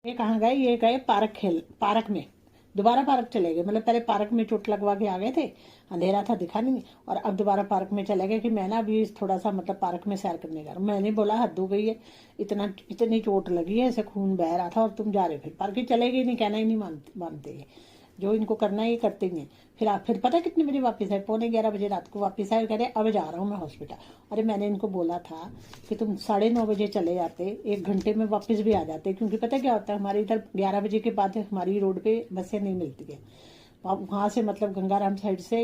ये कहाँ गए? ये गए पार्क में। दोबारा पार्क चले गए। मतलब पहले पार्क में चोट लगवा के आ गए थे, अंधेरा था दिखा नहीं, और अब दोबारा पार्क में चले गए कि मैं ना अभी थोड़ा सा मतलब पार्क में सैर करने जा रहा हूँ। मैंने बोला हद हो गई है, इतनी चोट लगी है, ऐसे खून बह रहा था और तुम जा रहे हो? फिर पार्क ही चले गए, नहीं कहना ही नहीं मानते ये। जो इनको करना है ये करते ही हैं। फिर आप फिर पता कितने बजे वापस आए? 11:15 बजे रात को वापस आए, कह रहे अब जा रहा हूँ मैं हॉस्पिटल। अरे मैंने इनको बोला था कि तुम 9:30 बजे चले जाते, 1 घंटे में वापस भी आ जाते, क्योंकि पता क्या होता है हमारे इधर 11 बजे के बाद हमारी रोड पे बसें नहीं मिलती है। वहाँ से मतलब गंगाराम साइड से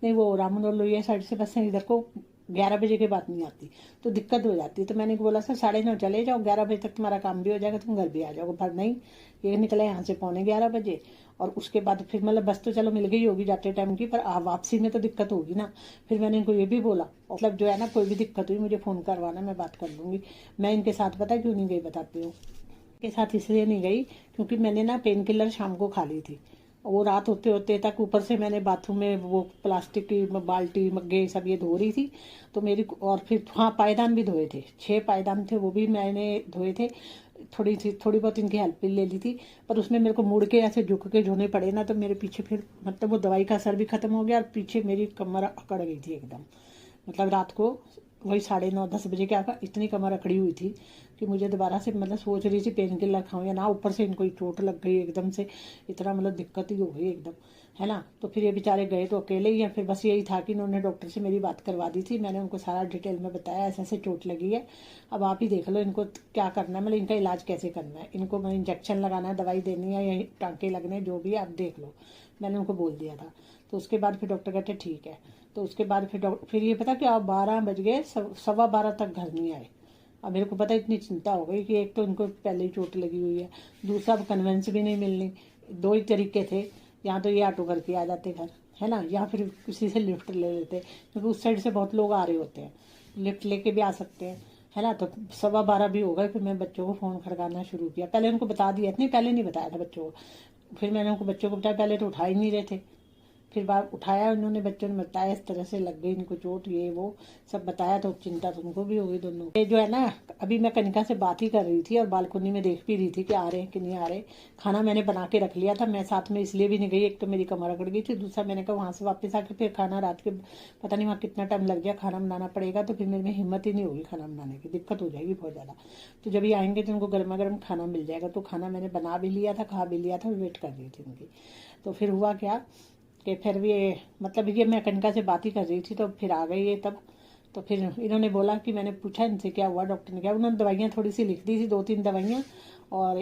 नहीं, वो रामनगर लोहिया साइड से बसें इधर को 11 बजे के बाद नहीं आती, तो दिक्कत हो जाती है। तो मैंने बोला सर 9:30 चले जाओ, 11 बजे तक तुम्हारा काम भी हो जाएगा, तुम घर भी आ जाओगे। पर नहीं, ये निकले यहाँ से 11:15 बजे, और उसके बाद फिर मतलब बस तो चलो मिल गई होगी जाते टाइम की, पर वापसी में तो दिक्कत होगी ना। फिर मैंने इनको ये भी बोला, मतलब जो है ना, कोई भी दिक्कत हुई मुझे फ़ोन करवाना, मैं बात कर लूँगी। मैं इनके साथ पता क्यों नहीं गई बताती हूँ। के साथ इसलिए नहीं गई क्योंकि मैंने ना पेन किलर शाम को खा ली थी। वो रात होते होते तक ऊपर से मैंने बाथरूम में वो प्लास्टिक की बाल्टी मग्गे सब ये धो रही थी, तो मेरी, और फिर हाँ पायदान भी धोए थे, 6 पायदान थे वो भी मैंने धोए थे। थोड़ी बहुत इनकी हेल्प भी ले ली थी, पर उसमें मेरे को मुड़ के ऐसे झुक के धोने पड़े ना, तो मेरे पीछे फिर मतलब वो दवाई का असर भी खत्म हो गया, और पीछे मेरी कमर अकड़ गई थी एकदम। मतलब रात को वही 9:30 10 बजे के आकर इतनी कमर अकड़ी हुई थी कि मुझे दोबारा से मतलब सोच रही थी पेन किलर खाऊं या ना, ऊपर से इनको चोट लग गई एकदम से, इतना मतलब दिक्कत ही हो गई एकदम, है ना। तो फिर ये बेचारे गए तो अकेले ही हैं। फिर बस यही था कि इन्होंने डॉक्टर से मेरी बात करवा दी थी, मैंने उनको सारा डिटेल में बताया ऐसे ऐसे चोट लगी है, अब आप ही देख लो इनको क्या करना है, मतलब इनका इलाज कैसे करना है, इनको मैं इंजेक्शन लगाना है, दवाई देनी है या टाँके लगने हैं, जो भी है आप देख लो। मैंने उनको बोल दिया था। तो उसके बाद फिर डॉक्टर कहते ठीक है। तो उसके बाद फिर ये पता क्या, 12 बज गए, 12:15 तक घर नहीं आए। अब मेरे को पता इतनी चिंता हो गई कि एक तो इनको पहले ही चोट लगी हुई है, दूसरा अब कन्वेंस भी नहीं मिलनी। दो ही तरीके थे, या तो ये ऑटो करके आ जाते घर, है ना, या फिर किसी से लिफ्ट ले लेते, क्योंकि उस साइड से बहुत लोग आ रहे होते हैं, लिफ्ट लेके भी आ सकते हैं, है ना। तो 12:15 भी हो गए, फिर मैं बच्चों को फ़ोन खड़काना शुरू किया। पहले उनको बता दिया, नहीं पहले नहीं बताया था बच्चों को, फिर मैंने उनको बच्चों को बताया, पहले तो उठा ही नहीं रहे थे। फिर बार उठाया उन्होंने, बच्चों ने बताया इस तरह से लग गई इनको चोट, ये वो सब बताया, तो चिंता तुमको भी हो गई दोनों। ये जो है ना, अभी मैं कनिका से बात ही कर रही थी और बालकोनी में देख भी रही थी कि आ रहे हैं कि नहीं आ रहे। खाना मैंने बना के रख लिया था, मैं साथ में इसलिए भी नहीं गई, एक तो मेरी कमर अकड़ गई थी, दूसरा मैंने कहा वहाँ से वापस आके फिर खाना रात के पता नहीं वहाँ कितना टाइम लग गया, खाना बनाना पड़ेगा, तो फिर मेरे में हिम्मत ही नहीं होगी खाना बनाने की, दिक्कत हो जाएगी बहुत ज़्यादा। तो जब ये आएंगे तो उनको गर्मा गर्म खाना मिल जाएगा, तो खाना मैंने बना भी लिया था, खा भी लिया था, वेट कर रही थी उनकी। तो फिर हुआ क्या कि फिर भी मतलब ये मैं कनिका से बात ही कर रही थी, तो फिर आ गई ये तब। तो फिर इन्होंने बोला कि मैंने पूछा इनसे क्या हुआ, डॉक्टर ने क्या, उन्होंने दवाइयाँ थोड़ी सी लिख दी थी, 2 3 दवाइयाँ, और